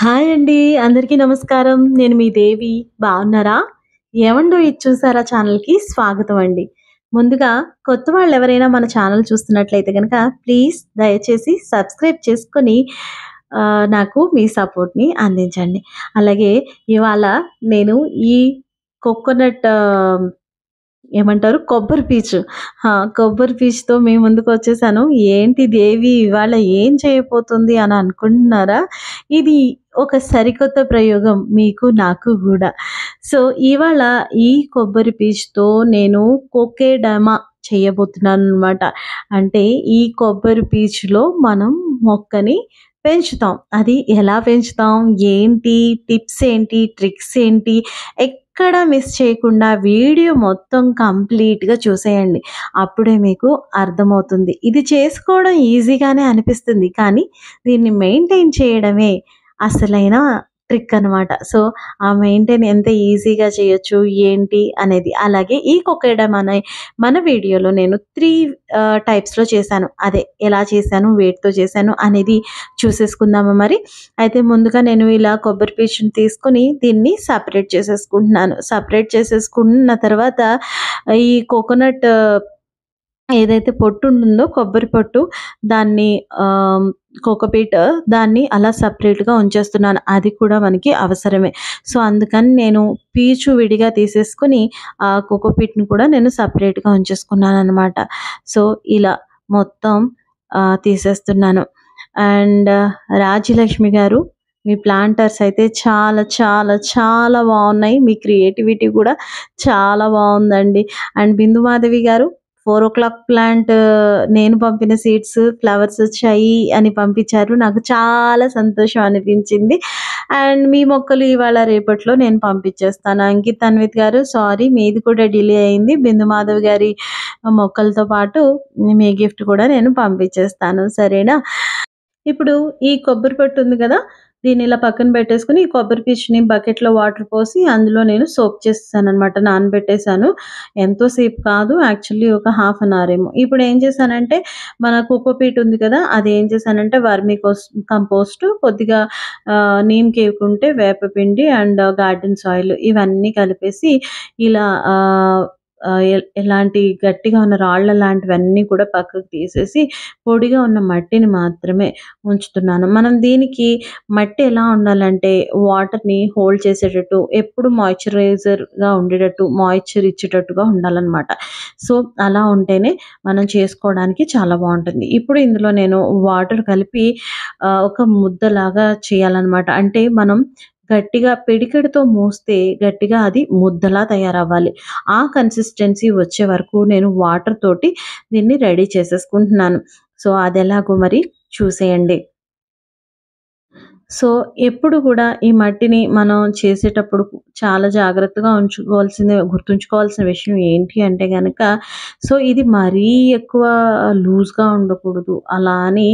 Hi అండి. అందరికీ నమస్కారం. నేను మీ దేవి. బాగున్నారా? ఏవండో ఇది చూసారా ఛానల్‌కి స్వాగతం అండి. ముందుగా కొత్త వాళ్ళెవరైనా మన ఛానల్ చూస్తున్నట్లయితే గనక ప్లీజ్ దయచేసి సబ్స్క్రైబ్ చేసుకొని నాకు మీ సపోర్ట్‌ని అందించండి. అలాగే ఇవాళ నేను ఈ కోకోనట్ ఏమంటారు? కొబ్బరి పీచు. కొబ్బరి పీచుతో మీ ముందుకొచ్చేసాను. ఏంటి దేవి ఇవాళ ఏం చేయబోతుంది అని అనుకుంటున్నారా? ఇది ఒక సరికొత్త ప్రయోగం మీకు, నాకు గూడా. సో, ఇవాళ ఈ కొబ్బరి పీచుతో నేను కోకేడమా చేయబోతున్నాననమాట. అంటే ఈ కొబ్బరి పీచులో మనం మొక్కని పెంచుతాం. అది ఎలా పెంచుతాం? ఏంటి? టిప్స్ ఏంటి? ట్రిక్స్ ఏంటి? ఎక్కడ మిస్ చేయకుండా వీడియో మొత్తం కంప్లీట్‌గా చూసేయండి. అప్పుడే మీకు అర్థమవుతుంది. ఇది చేసుకోవడం ఈజీగానే అనిపిస్తుంది. కానీ దీన్ని మెయింటైన్ చేయడమే అసలైన ట్రిక్ అనమాట. సో, ఆ మెయింటైన్ ఎంత ఈజీగా చేయొచ్చు, ఏంటి అనేది. అలాగే ఈ కొకేడమ్ అనే మన వీడియోలో నేను 3 టైప్స్‌లో చేశాను. అదే ఎలా చేశాను, వేటితో చేశాను అనేది చూసేసుకుందామా మరి? అయితే ముందుగా నేను ఇలా కొబ్బరి పీచుని తీసుకొని దీన్ని సెపరేట్ చేసేసుకుంటున్నాను. సెపరేట్ చేసేసుకున్న తర్వాత ఈ కోకోనట్ ఏదైతే పొట్టు ఉంటుందో కొబ్బరి పొట్టు దాన్ని కోకోపీట్ దాన్ని అలా సెపరేట్‌గా ఉంచేస్తున్నాను. అది కూడా మనకి అవసరమే. సో, అందుకని నేను పీచు విడిగా తీసేసుకొని కోకోపీట్‌ని కూడా నేను సెపరేట్‌గా ఉంచేసుకున్నాననమాట. సో, ఇలా మొత్తం తీసేస్తున్నాను. అండ్ రాజ్యలక్ష్మి గారు మీ ప్లాంటర్స్ అయితే చాలా చాలా చాలా బాగున్నాయి. మీ క్రియేటివిటీ కూడా చాలా బాగుందండి. అండ్ బిందు మాధవి గారు 4:00 ప్లాంట్ నేను పంపిన సీడ్స్ ఫ్లవర్స్ వచ్చాయి అని పంపించారు. నాకు చాలా సంతోషం అనిపించింది. అండ్ మీ మొక్కలు ఇవాళ రేపట్లో నేను పంపించేస్తాను. అంకిత్ అన్విత్ గారు సారీ మీది కూడా డిలే అయింది. బిందు మాధవ్ గారి మొక్కలతో పాటు మీ గిఫ్ట్ కూడా నేను పంపించేస్తాను. సరేనా? ఇప్పుడు ఈ కొబ్బరి పొట్టు ఉంది కదా! దీన్ని ఇలా పక్కన పెట్టేసుకొని, ఈ కొబ్బరి పీచుని బకెట్‌లో వాటర్ పోసి అందులో నేను సోక్ చేసేసాననమాట. నానబెట్టేసాను. ఎంతో సేపు కాదు యాక్చువల్లీ ఒక హాఫ్ అన్ అవర్ ఏమో. ఇప్పుడు ఏం చేశానంటే, మన కోకోపీట్ ఉంది కదా! అది ఏం చేశానంటే వర్మీ కంపోస్ట్ కొద్దిగా నీమ్ కేక్ ఉంటే వేపపిండి అండ్ గార్డెన్ సాయిల్ ఇవన్నీ కలిపేసి ఇలా ఎలాంటి గట్టిగా ఉన్న రాళ్ళ లాంటివన్నీ కూడా పక్కకు తీసేసి పొడిగా ఉన్న మట్టిని మాత్రమే ఉంచుతున్నాను. మనం దీనికి మట్టి ఎలా ఉండాలంటే వాటర్‌ని హోల్డ్ చేసేటట్టు, ఎప్పుడు మాయిశ్చరైజర్‌గా ఉండేటట్టు, మాయిశ్చర్ ఇచ్చేటట్టుగా ఉండాలనమాట. సో, అలా ఉంటేనే మనం చేసుకోవడానికి చాలా బావుంటుంది. ఇప్పుడు ఇందులో నేను వాటర్ కలిపి ఒక ముద్దలాగా చేయాలనమాట. అంటే మనం గట్టిగా పిడికెడుతో మోస్తే గట్టిగా అది ముద్దలా తయారవ్వాలి. ఆ కన్సిస్టెన్సీ వచ్చే వరకు నేను వాటర్ తోటి దీన్ని రెడీ చేసేసుకుంటున్నాను. సో, అదెలాగో మరి చూసేయండి. సో, ఎప్పుడు కూడా ఈ మట్టిని మనం చేసేటప్పుడు చాలా జాగ్రత్తగా గుర్తుంచుకోవాల్సిన విషయం ఏంటి అంటే గనక, సో, ఇది మరీ ఎక్కువ లూజ్‌గా ఉండకూడదు. అలా అని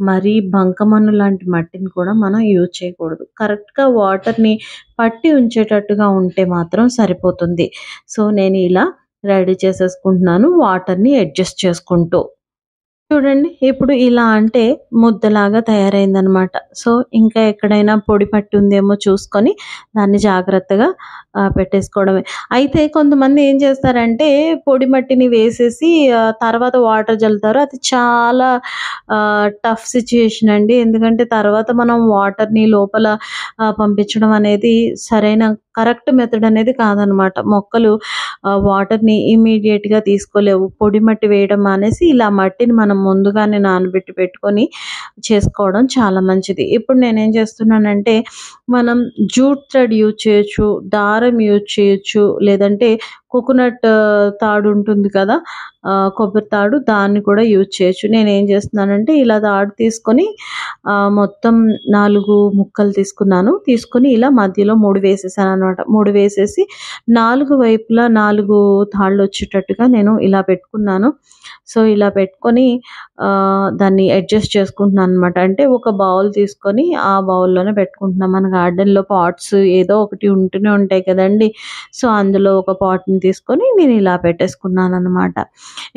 మరీ బంకమన్ను లాంటి మట్టిని కూడా మనం యూజ్ చేయకూడదు. కరెక్ట్‌గా వాటర్‌ని పట్టి ఉంచేటట్టుగా ఉంటే మాత్రం సరిపోతుంది. సో, నేను ఇలా రెడీ చేసేసుకుంటున్నాను వాటర్‌ని అడ్జస్ట్ చేసుకుంటూ. చూడండి. ఇప్పుడు ఇలా అంటే ముద్దలాగా తయారైందనమాట. సో, ఇంకా ఎక్కడైనా పొడి పట్టి ఉందేమో చూసుకొని దాన్ని జాగ్రత్తగా పెట్టేసుకోవడమే. అయితే కొంతమంది ఏం చేస్తారంటే పొడి మట్టిని వేసేసి తర్వాత వాటర్ జల్లుతారు. అది చాలా టఫ్ సిట్యుయేషన్ అండి. ఎందుకంటే తర్వాత మనం వాటర్‌ని లోపల పంపించడం అనేది సరైన కరెక్ట్ మెథడ్ అనేది కాదనమాట. మొక్కలు వాటర్‌ని ఇమ్మీడియేట్‌గా తీసుకోలేవు. పొడి మట్టి వేయడం మానేసి ఇలా మట్టిని మనం ముందుగానే నానబెట్టి పెట్టుకొని చేసుకోవడం చాలా మంచిది. ఇప్పుడు నేనేం చేస్తున్నానంటే మనం జూట్ థ్రెడ్ యూజ్ చేయొచ్చు, దారం యూజ్ చేయొచ్చు, లేదంటే కోకోనట్ తాడు ఉంటుంది కదా! కొబ్బరి తాడు దాన్ని కూడా యూజ్ చేయొచ్చు. నేనేం చేస్తున్నానంటే ఇలా తాడు తీసుకొని మొత్తం 4 ముక్కలు తీసుకున్నాను. తీసుకొని ఇలా మధ్యలో 3 వేసేసాననమాట. 3 వేసేసి 4 వైపులా 4 తాళ్ళొచ్చేటట్టుగా నేను ఇలా పెట్టుకున్నాను. సో, ఇలా పెట్టుకొని దాన్ని అడ్జస్ట్ చేసుకుంటున్నాననమాట. అంటే ఒక బౌల్ తీసుకొని ఆ బౌల్‌లోనే పెట్టుకుంటున్నాం. మన గార్డెన్‌లో పాట్స్ ఏదో ఒకటి ఉంటూనే ఉంటాయి కదండీ! సో, అందులో ఒక పాట్‌ని తీసుకొని నేను ఇలా పెట్టేసుకున్నాననమాట.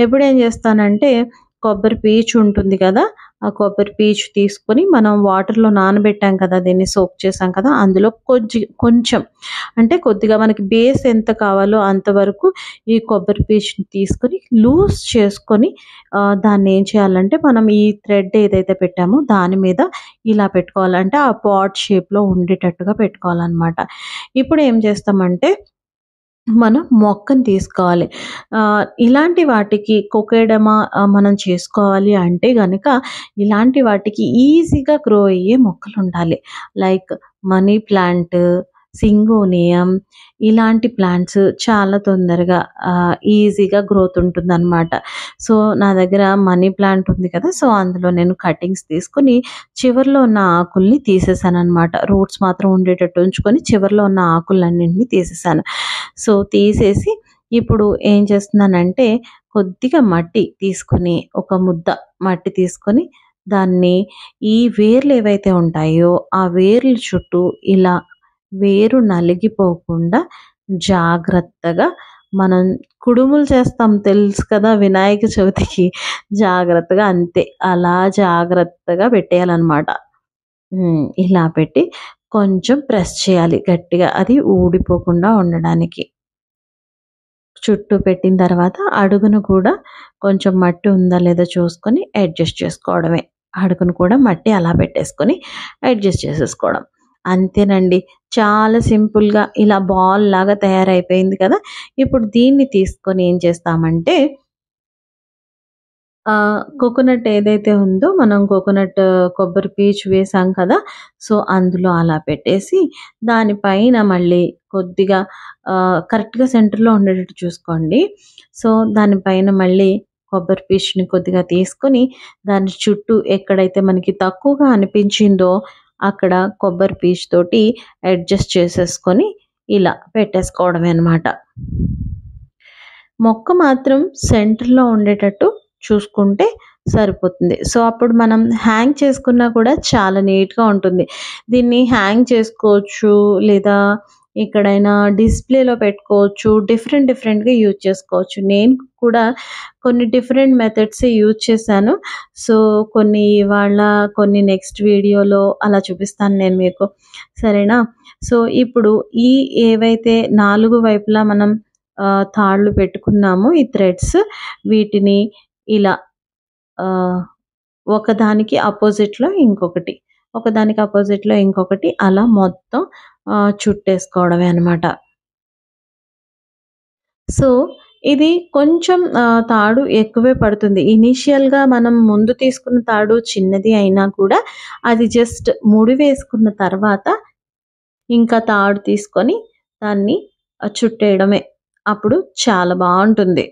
ఎప్పుడేం చేస్తానంటే కొబ్బరి పీచు ఉంటుంది కదా! ఆ కొబ్బరి పీచు తీసుకొని మనం వాటర్‌లో నానబెట్టాం కదా! దీన్ని సోక్ చేసాం కదా! అందులో కొంచెం అంటే కొద్దిగా మనకి బేస్ ఎంత కావాలో అంతవరకు ఈ కొబ్బరి పీచుని తీసుకొని లూజ్ చేసుకొని దాన్నేం చేయాలంటే మనం ఈ థ్రెడ్ ఏదైతే పెట్టామో దాని మీద ఇలా పెట్టుకోవాలి. అంటే ఆ పాట్ షేప్‌లో ఉండేటట్టుగా పెట్టుకోవాలనమాట. ఇప్పుడు ఏం చేస్తామంటే మనం మొక్కని తీసుకోవాలి. ఇలాంటి వాటికి కోకేడమా మనం చేసుకోవాలి అంటే గనక ఇలాంటి వాటికి ఈజీగా గ్రో అయ్యే మొక్కలుండాలి. లైక్ మనీ ప్లాంట్, సింగోనియం ఇలాంటి ప్లాంట్స్ చాలా తొందరగా ఈజీగా గ్రోత్ ఉంటుందనమాట. సో, నా దగ్గర మనీ ప్లాంట్ ఉంది కదా! సో, అందులో నేను కటింగ్స్ తీసుకొని చివర్లో ఉన్న ఆకుల్ని తీసేసాననమాట. రూట్స్ మాత్రం ఉండేటట్టు ఉంచుకొని చివర్లో ఉన్న ఆకులన్నింటిని తీసేసాను. సో, తీసేసి ఇప్పుడు ఏం చేస్తున్నానంటే కొద్దిగా మట్టి తీసుకొని ఒక ముద్ద మట్టి తీసుకొని దాన్ని ఈ వేర్లు ఏవైతే ఉంటాయో ఆ వేర్ల చుట్టూ ఇలా వేరు నలిగిపోకుండా జాగ్రత్తగా మనం కుడుములు చేస్తాం తెలుసు కదా! వినాయక చవితికి జాగ్రత్తగా అంతే అలా జాగ్రత్తగా పెట్టేయాలనమాట. ఇలా పెట్టి కొంచెం ప్రెస్ చేయాలి గట్టిగా. అది ఊడిపోకుండా ఉండడానికి. చుట్టూ పెట్టిన తర్వాత అడుగున కూడా కొంచెం మట్టి ఉందా లేదా చూసుకొని అడ్జస్ట్ చేసుకోవడమే. అడుగున కూడా మట్టి అలా పెట్టేసుకొని అడ్జస్ట్ చేసేసుకోవడం. అంతేనండి. చాలా సింపుల్‌గా ఇలా బాల్‌లాగా తయారైపోయింది కదా! ఇప్పుడు దీన్ని తీసుకొని ఏం చేస్తామంటే కోకోనట్ ఏదైతే ఉందో మనం కోకోనట్ కొబ్బరి పీచు వేసాం కదా! సో, అందులో అలా పెట్టేసి దానిపైన మళ్ళీ కొద్దిగా కరెక్ట్‌గా సెంటర్‌లో ఉండేటట్టు చూసుకోండి. సో, దానిపైన మళ్ళీ కొబ్బరి పీచుని కొద్దిగా తీసుకొని దాని చుట్టూ ఎక్కడైతే మనకి తక్కువగా అనిపించిందో అక్కడ కొబ్బరి పీచుతోటి అడ్జస్ట్ చేసేసుకొని ఇలా పెట్టేసుకోవడమే అనమాట. మొక్క మాత్రం సెంటర్‌లో ఉండేటట్టు చూసుకుంటే సరిపోతుంది. సో, అప్పుడు మనం హ్యాంగ్ చేసుకున్నా కూడా చాలా నీట్‌గా ఉంటుంది. దీన్ని హ్యాంగ్ చేసుకోవచ్చు లేదా ఎక్కడైనా డిస్‌ప్లేలో పెట్టుకోవచ్చు. డిఫరెంట్‌గా యూజ్ చేసుకోవచ్చు. నేను కూడా కొన్ని డిఫరెంట్ మెథడ్సే యూజ్ చేశాను. సో, కొన్ని ఇవాళ కొన్ని నెక్స్ట్ వీడియోలో అలా చూపిస్తాను నేను మీకు. సరేనా? సో, ఇప్పుడు ఈ ఏవైతే 4 వైపులా మనం తాళ్ళు పెట్టుకున్నామో ఈ థ్రెడ్స్ వీటిని ఇలా ఆహ్, ఒకదానికి అపోజిట్‌లో ఇంకొకటి, ఒకదానికి అపోజిట్‌లో ఇంకొకటి అలా మొత్తం చుట్టేసుకోవడమే అనమాట. సో, ఇది కొంచెం తాడు ఎక్కువే పడుతుంది. ఇనీషియల్‌గా మనం ముందు తీసుకున్న తాడు చిన్నది అయినా కూడా అది జస్ట్ ముడి వేసుకున్న తర్వాత ఇంకా తాడు తీసుకొని దాన్ని చుట్టేయడమే. అప్పుడు చాలా బావుంటుంది.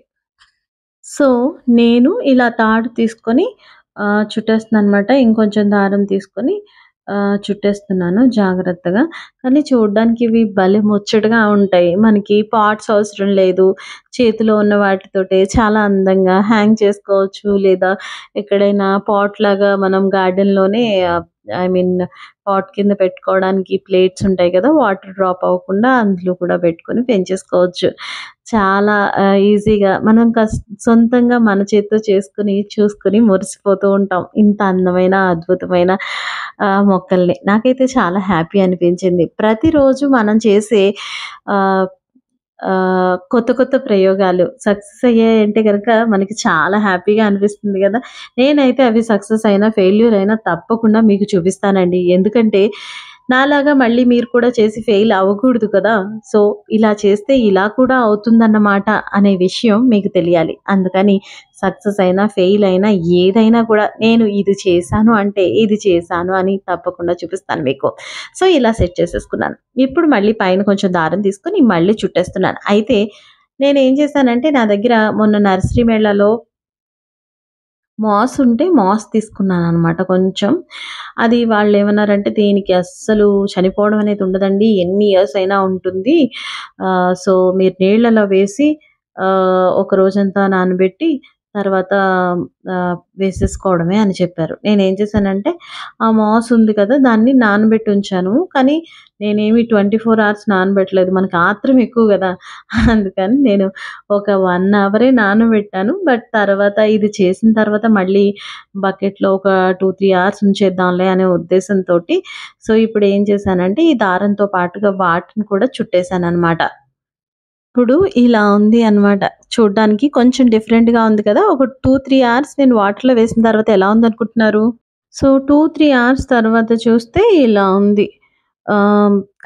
సో, నేను ఇలా తాడు తీసుకొని చుట్టేస్తున్నాననమాట. ఇంకొంచెం దారం తీసుకొని చుట్టేస్తున్నాను జాగ్రత్తగా. కానీ చూడ్డానికి ఇవి భలే ముచ్చటగా ఉంటాయి. మనకి పాట్స్ అవసరం లేదు. చేతిలో ఉన్న వాటితోటే చాలా అందంగా హ్యాంగ్ చేసుకోవచ్చు. లేదా ఎక్కడైనా పాట్‌లాగా మనం గార్డెన్‌లోనే ఐ మీన్ పాట్ కింద పెట్టుకోవడానికి ప్లేట్స్ ఉంటాయి కదా! వాటర్ డ్రాప్ అవ్వకుండా అందులో కూడా పెట్టుకొని పెంచేసుకోవచ్చు. చాలా ఈజీగా మనం సొంతంగా మన చేత్తో చేసుకొని, చూసుకొని మురిసిపోతూ ఉంటాం. ఇంత అందమైన, అద్భుతమైన మొక్కల్ని. నాకైతే చాలా హ్యాపీ అనిపించింది. ప్రతిరోజు మనం చేసే ఆహ్, కొత్త ప్రయోగాలు సక్సెస్ అయ్యాయంటే గనక మనకి చాలా హ్యాపీగా అనిపిస్తుంది గదా! నేనైతే అవి సక్సెస్ అయినా, ఫెయిల్యూర్ అయినా తప్పకుండా మీకు చూపిస్తానండి. ఎందుకంటే నాలాగా మళ్ళీ మీరు కూడా చేసి ఫెయిల్ అవ్వకూడదు కదా! సో, ఇలా చేస్తే ఇలా కూడా అవుతుందన్నమాట అనే విషయం మీకు తెలియాలి. అందుకని సక్సెస్ అయినా, ఫెయిల్ అయినా ఏదైనా కూడా నేను ఇది చేశాను అంటే ఇది చేశాను అని తప్పకుండా చూపిస్తాను మీకు. సో, ఇలా సెట్ చేసేసుకున్నాను. ఇప్పుడు మళ్ళీ పైన కొంచెం దారం తీసుకొని మళ్ళీ చుట్టేస్తున్నాను. అయితే నేనేం చేశానంటే నా దగ్గర మొన్న నర్సరీ మేళాలో మాస్ ఉంటే మాస్ తీసుకున్నాననమాట కొంచెం. అది వాళ్ళేమన్నారంటే, "దీనికి అస్సలు చనిపోవడం అనేది ఉండదండి. ఎన్ని ఇయర్స్ అయినా ఉంటుంది. సో, మీరు నీళ్ళలో వేసి ఒక రోజంతా నానబెట్టి తర్వాత వేసేసుకోవడమే అని చెప్పారు. నేనేం చేశానంటే, ఆ మాస్ ఉంది కదా! దాన్ని నానబెట్టి ఉంచాను. కానీ నేనేమి 24 అవర్స్ నానబెట్టలేదు. మనకు ఆత్రం ఎక్కువ గదా! అందుకని నేను ఒక 1 అవరే నానబెట్టాను. బట్ తర్వాత ఇది చేసిన తర్వాత మళ్ళీ బకెట్‌లో ఒక 2, 3 అవర్స్ ఉంచేద్దాంలే అనే ఉద్దేశంతోటి సో, ఇప్పుడేం చేశానంటే, ఈ దారంతో పాటుగా వాటిని కూడా చుట్టేసాననమాట. ఇప్పుడు ఇలా ఉంది అన్నమాట. చూడ్డానికి కొంచెం డిఫరెంట్‌గా ఉంది కదా! ఒక 2, 3 అవర్స్ నేను వాటర్‌లో వేసిన తర్వాత ఎలా ఉందనుకుంటున్నారు? సో, 2, 3 అవర్స్ తర్వాత చూస్తే ఇలా ఉంది.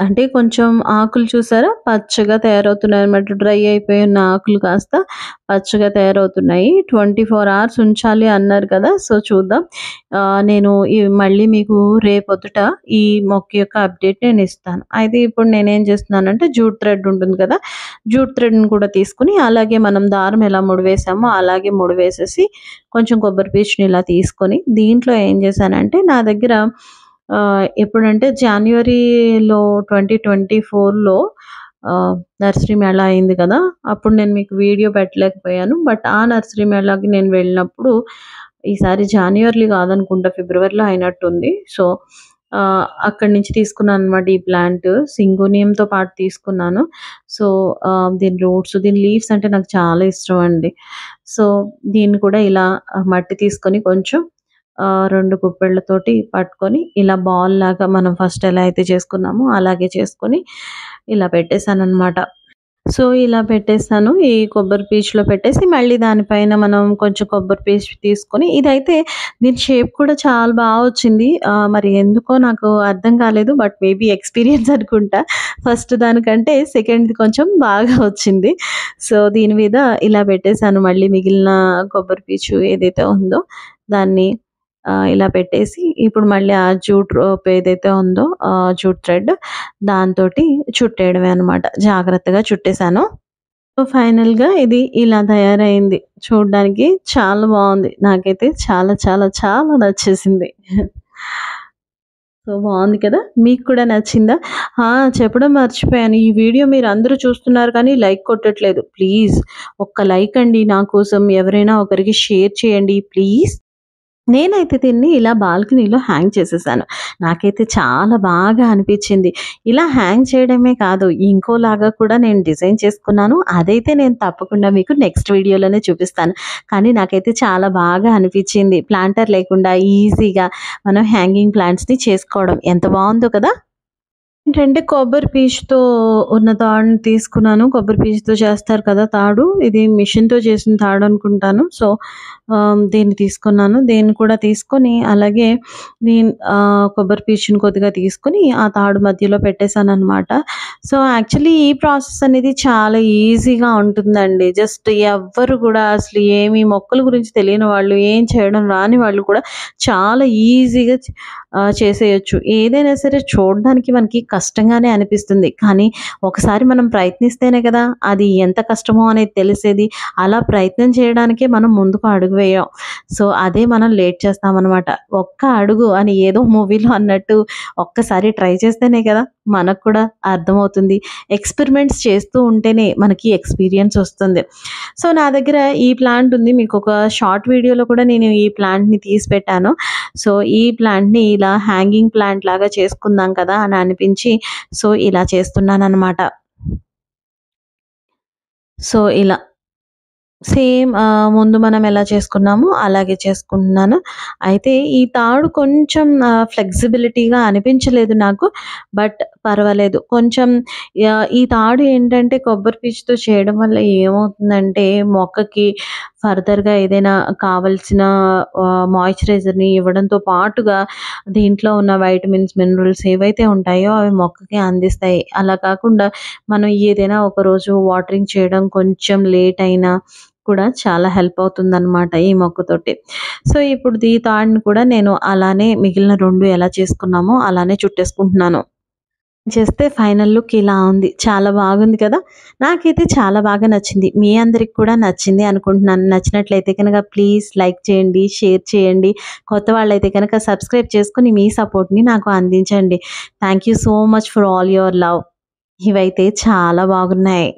అంటే కొంచెం ఆకులు చూసారా? పచ్చగా తయారవుతున్నాయన్నమాట. డ్రై అయిపోయి ఉన్న ఆకులు కాస్త పచ్చగా తయారవుతున్నాయి. 24 అవర్స్ ఉంచాలి అన్నారు కదా! సో, చూద్దాం. నేను మళ్ళీ మీకు రేపొద్దుట ఈ మొక్క యొక్క అప్డేట్ నేనిస్తాను. అయితే ఇప్పుడు నేనేం చేస్తున్నానంటే జూట్ థ్రెడ్ ఉంటుంది కదా! జూట్ థ్రెడ్‌ని కూడా తీసుకొని అలాగే మనం దారం ఎలా ముడివేసామో అలాగే ముడివేసేసి కొంచెం కొబ్బరి పీచుని ఇలా తీసుకొని దీంట్లో ఏం చేశానంటే నా దగ్గర ఎప్పుడంటే జాన్యువరిలో 2024లో నర్సరీ మేళా అయింది కదా! అప్పుడు నేను మీకు వీడియో పెట్టలేకపోయాను. బట్ ఆ నర్సరీ మేళాకి నేను వెళ్ళినప్పుడు ఈసారి జాన్యువరిలో కాదనుకుంటా ఫిబ్రవరిలో అయినట్టుంది. సో, అక్కడి నుంచి తీసుకున్నాననమాట ఈ ప్లాంట్. సింగోనియంతో పాటు తీసుకున్నాను. సో, దీని రూట్స్, దీని లీవ్స్ అంటే నాకు చాలా ఇష్టం అండి. సో, దీన్ని కూడా ఇలా మట్టి తీసుకొని కొంచెం 2 గుప్పెళ్ళతోటి పట్టుకొని ఇలా బాల్‌లాగా మనం ఫస్ట్ ఎలా అయితే చేసుకున్నామో అలాగే చేసుకొని ఇలా పెట్టేసాననమాట. సో, ఇలా పెట్టేసాను. ఈ కొబ్బరి పీచులో పెట్టేసి మళ్ళీ దానిపైన మనం కొంచెం కొబ్బరి పీచు తీసుకొని ఇదైతే దీని షేప్ కూడా చాలా వచ్చింది. మరి ఎందుకో నాకు అర్థం కాలేదు. బట్ మేబీ ఎక్స్‌పీరియన్స్ అనుకుంటా. ఫస్ట్ దానికంటే సెకండ్‌ది కొంచెం బాగా వచ్చింది. సో, దీని మీద ఇలా పెట్టేసాను. మళ్ళీ మిగిలిన కొబ్బరి పీచు ఏదైతే ఉందో దాన్ని ఇలా పెట్టేసి ఇప్పుడు మళ్ళీ ఆ జూట్ రోప్ ఏదైతే ఉందో జూట్ థ్రెడ్ దాంతోటి చుట్టేయడమే అనమాట. జాగ్రత్తగా చుట్టేసాను. సో, ఫైనల్‌గా ఇది ఇలా తయారయింది. చూడ్డానికి చాలా బావుంది. నాకైతే చాలా చాలా చాలా నచ్చేసింది. సో, బావుంది కదా! మీకు కూడా నచ్చిందా? ఆ! చెప్పడం మర్చిపోయాను. ఈ వీడియో మీరందరూ చూస్తున్నారు కానీ లైక్ కొట్టట్లేదు. ప్లీజ్ ఒక్క లైక్ అండి నా కోసం. ఎవరైనా ఒకరికి షేర్ చేయండి ప్లీజ్. నేనైతే దీన్ని ఇలా బాల్కనీలో హ్యాంగ్ చేసేసాను. నాకైతే చాలా బాగా అనిపిచ్చింది. ఇలా హ్యాంగ్ చేయడమే కాదు, ఇంకోలాగా కూడా నేను డిజైన్ చేసుకున్నాను. అదైతే నేను తప్పకుండా మీకు నెక్స్ట్ వీడియోలోనే చూపిస్తాను. కానీ నాకైతే చాలా బాగా అనిపిచ్చింది. ప్లాంటర్ లేకుండా ఈజీగా మనం హ్యాంగింగ్ ప్లాంట్స్‌ని చేసుకోవడం. ఎంత బావుందో కదా! ఏంటంటే కొబ్బరి పీచుతో ఉన్న తాడుని తీసుకున్నాను. కొబ్బరి పీచుతో చేస్తారు కదా తాడు. ఇది మిషన్‌తో చేసిన తాడనుకుంటాను. సో, దీన్ని తీసుకున్నాను. దీన్ని కూడా తీసుకొని అలాగే కొబ్బరి పీచుని కొద్దిగా తీసుకొని ఆ తాడు మధ్యలో పెట్టేసాననమాట. సో, యాక్చువల్లీ ఈ ప్రాసెస్ అనేది చాలా ఈజీగా ఉంటుందండి. జస్ట్ ఎవ్వరు కూడా అసలు ఏమి మొక్కల గురించి తెలియని వాళ్ళు, ఏం చేయడం రాని వాళ్ళు కూడా చాలా ఈజీగా చేసేయొచ్చు. ఏదైనా సరే చూడడానికి మనకి కష్టంగానే అనిపిస్తుంది. కానీ ఒకసారి మనం ప్రయత్నిస్తేనే కదా అది ఎంత కష్టమో అనేది తెలిసేది. అలా ప్రయత్నం చేయడానికే మనం ముందుకు అడుగు వేయం. సో, అదే మనం లేట్ చేస్తామనమాట. ఒక్క అడుగు అని ఏదో మూవీలో అన్నట్టు ఒక్కసారి ట్రై చేస్తేనే కదా మనకు కూడా అర్థమవుతుంది. ఎక్స్‌పెరిమెంట్స్ చేస్తూ ఉంటేనే మనకి ఎక్స్‌పీరియన్స్ వస్తుంది. సో, నా దగ్గర ఈ ప్లాంట్ ఉంది. మీకొక షార్ట్ వీడియోలో కూడా నేను ఈ ప్లాంట్‌ని తీసి పెట్టాను. సో, ఈ ప్లాంట్‌ని ఇలా హ్యాంగింగ్ ప్లాంట్ లాగా చేసుకుందాం కదా అని అనిపించి సో, ఇలా చేస్తున్నాననమాట. సో, ఇలా సేమ్ ముందు మనం ఎలా చేసుకున్నామో అలాగే చేసుకుంటున్నాను. అయితే ఈ తాడు కొంచెం ఫ్లెక్సిబిలిటీగా అనిపించలేదు నాకు. బట్ పర్వాలేదు. కొంచెం ఈ తాడు ఏంటంటే కొబ్బరి పీచుతో చేయడం వల్ల ఏమవుతుందంటే మొక్కకి ఫర్దర్‌గా ఏదైనా కావాల్సిన మాయిశ్చరైజర్‌ని ఇవ్వడంతో పాటుగా దీంట్లో ఉన్న వైటమిన్స్, మినరల్స్ ఏవైతే ఉంటాయో అవి మొక్కకి అందిస్తాయి. అలా కాకుండా మనం ఏదైనా ఒకరోజు వాటరింగ్ చేయడం కొంచెం లేట్ అయినా కూడా చాలా హెల్ప్ అవుతుందనమాట ఈ మొక్కతోటి. సో, ఇప్పుడు ఈ తాడుని కూడా నేను అలానే మిగిలిన 2 ఎలా చేసుకున్నామో అలానే చుట్టేసుకుంటున్నాను. చేస్తే ఫైనల్ లుక్ ఇలా ఉంది. చాలా బాగుంది కదా! నాకైతే చాలా బాగా నచ్చింది. మీ అందరికి కూడా నచ్చింది అనుకుంటున్నాను. నచ్చినట్లయితే కనుక ప్లీజ్ లైక్ చేయండి, షేర్ చేయండి. కొత్త వాళ్ళైతే కనుక సబ్స్క్రైబ్ చేసుకొని మీ సపోర్ట్‌ని నాకు అందించండి. Thank you so much for all your love. ఇవైతే చాలా బాగున్నాయి.